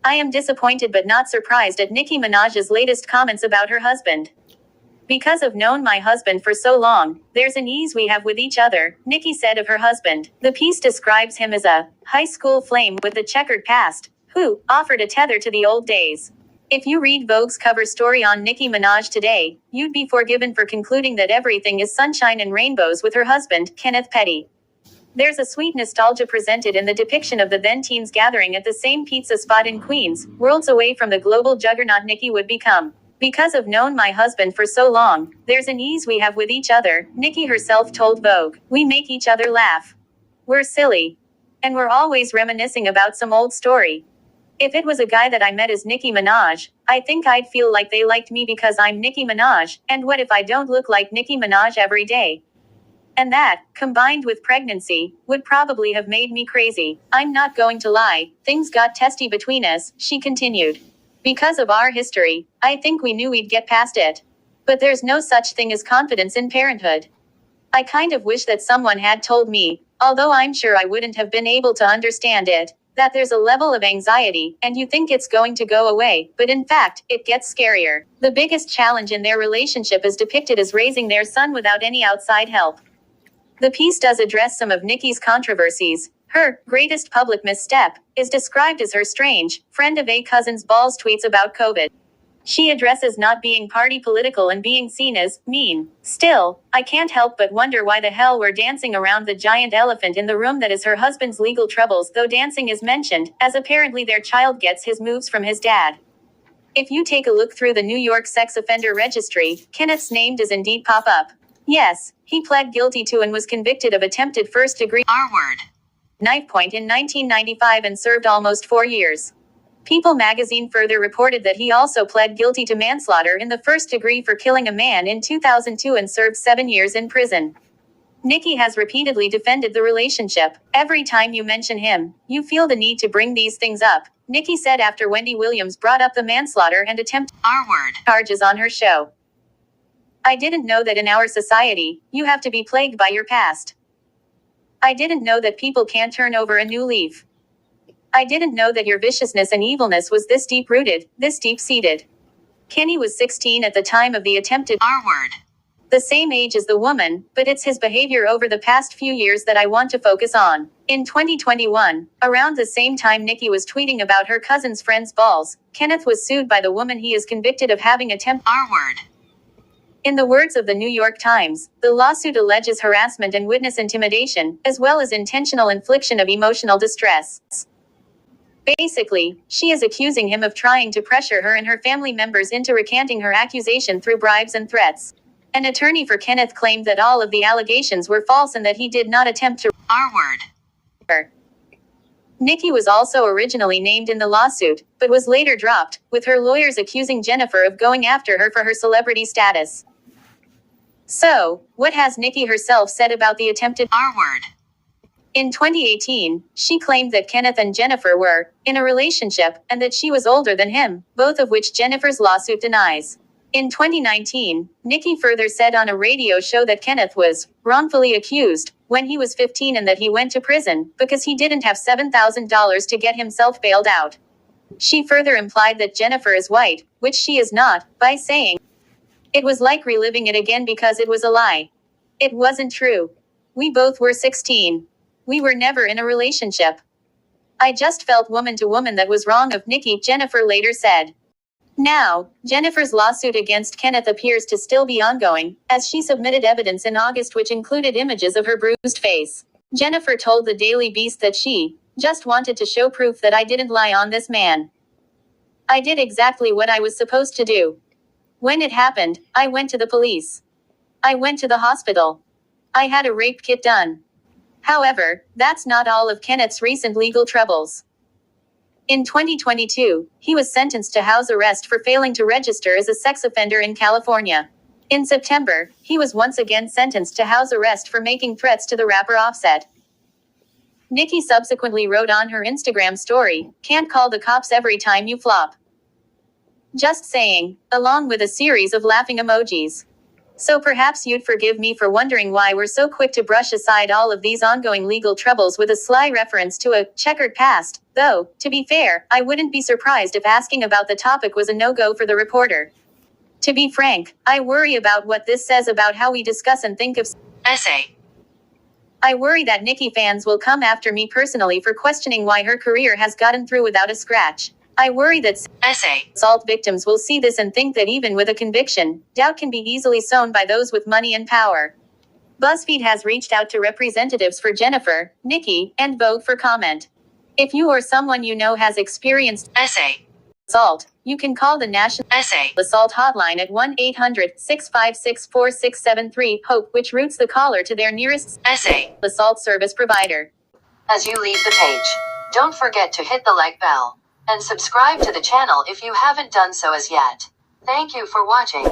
I am disappointed but not surprised at Nicki Minaj's latest comments about her husband. Because I've known my husband for so long, there's an ease we have with each other, Nicki said of her husband. The piece describes him as a high school flame with a checkered past, who offered a tether to the old days. If you read Vogue's cover story on Nicki Minaj today, you'd be forgiven for concluding that everything is sunshine and rainbows with her husband, Kenneth Petty. There's a sweet nostalgia presented in the depiction of the then-teens gathering at the same pizza spot in Queens, worlds away from the global juggernaut Nicki would become. Because I've known my husband for so long, there's an ease we have with each other, Nicki herself told Vogue. We make each other laugh. We're silly. And we're always reminiscing about some old story. If it was a guy that I met as Nicki Minaj, I think I'd feel like they liked me because I'm Nicki Minaj, and what if I don't look like Nicki Minaj every day? And that, combined with pregnancy, would probably have made me crazy. I'm not going to lie, things got testy between us, she continued. Because of our history, I think we knew we'd get past it. But there's no such thing as confidence in parenthood. I kind of wish that someone had told me, although I'm sure I wouldn't have been able to understand it, that there's a level of anxiety, and you think it's going to go away, but in fact, it gets scarier. The biggest challenge in their relationship is depicted as raising their son without any outside help. The piece does address some of Nicki's controversies. Her greatest public misstep is described as her strange friend of a cousin's balls tweets about COVID. She addresses not being party political and being seen as mean. Still, I can't help but wonder why the hell we're dancing around the giant elephant in the room that is her husband's legal troubles, though dancing is mentioned, as apparently their child gets his moves from his dad. If you take a look through the New York sex offender registry, Kenneth's name does indeed pop up. Yes, he pled guilty to and was convicted of attempted first-degree R-word knife point in 1995 and served almost 4 years. People magazine further reported that he also pled guilty to manslaughter in the first degree for killing a man in 2002 and served 7 years in prison. Nicki has repeatedly defended the relationship. Every time you mention him, you feel the need to bring these things up, Nicki said after Wendy Williams brought up the manslaughter and attempted R-word charges on her show. I didn't know that in our society, you have to be plagued by your past. I didn't know that people can't turn over a new leaf. I didn't know that your viciousness and evilness was this deep-rooted, this deep-seated. Kenny was 16 at the time of the attempted R-word. The same age as the woman, but it's his behavior over the past few years that I want to focus on. In 2021, around the same time Nicki was tweeting about her cousin's friend's balls, Kenneth was sued by the woman he is convicted of having attempted R-word. In the words of the New York Times, the lawsuit alleges harassment and witness intimidation, as well as intentional infliction of emotional distress. Basically, she is accusing him of trying to pressure her and her family members into recanting her accusation through bribes and threats. An attorney for Kenneth claimed that all of the allegations were false and that he did not attempt to R-word her. Nicki was also originally named in the lawsuit, but was later dropped, with her lawyers accusing Jennifer of going after her for her celebrity status. So, what has Nicki herself said about the attempted R-word? In 2018, she claimed that Kenneth and Jennifer were in a relationship, and that she was older than him, both of which Jennifer's lawsuit denies. In 2019, Nicki further said on a radio show that Kenneth was wrongfully accused when he was 15 and that he went to prison because he didn't have $7,000 to get himself bailed out. She further implied that Jennifer is white, which she is not, by saying, "It was like reliving it again because it was a lie. It wasn't true. We both were 16. We were never in a relationship. I just felt woman to woman that was wrong of Nicki," Jennifer later said. Now, Jennifer's lawsuit against Kenneth appears to still be ongoing, as she submitted evidence in August which included images of her bruised face. Jennifer told the Daily Beast that she just wanted to show proof that I didn't lie on this man. I did exactly what I was supposed to do. When it happened, I went to the police. I went to the hospital. I had a rape kit done. However, that's not all of Kenneth's recent legal troubles. In 2022, he was sentenced to house arrest for failing to register as a sex offender in California. In September, he was once again sentenced to house arrest for making threats to the rapper Offset. Nicki subsequently wrote on her Instagram story, "Can't call the cops every time you flop. Just saying," along with a series of laughing emojis. So perhaps you'd forgive me for wondering why we're so quick to brush aside all of these ongoing legal troubles with a sly reference to a checkered past. Though, to be fair, I wouldn't be surprised if asking about the topic was a no-go for the reporter. To be frank, I worry about what this says about how we discuss and think of essay. I worry that Nicki fans will come after me personally for questioning why her career has gotten through without a scratch. I worry that assault victims will see this and think that even with a conviction, doubt can be easily sown by those with money and power. BuzzFeed has reached out to representatives for Jennifer, Nicki, and Vogue for comment. If you or someone you know has experienced assault, you can call the National Assault Hotline at 1-800-656-4673 HOPE, which routes the caller to their nearest assault service provider. As you leave the page, don't forget to hit the like bell and subscribe to the channel if you haven't done so as yet. Thank you for watching.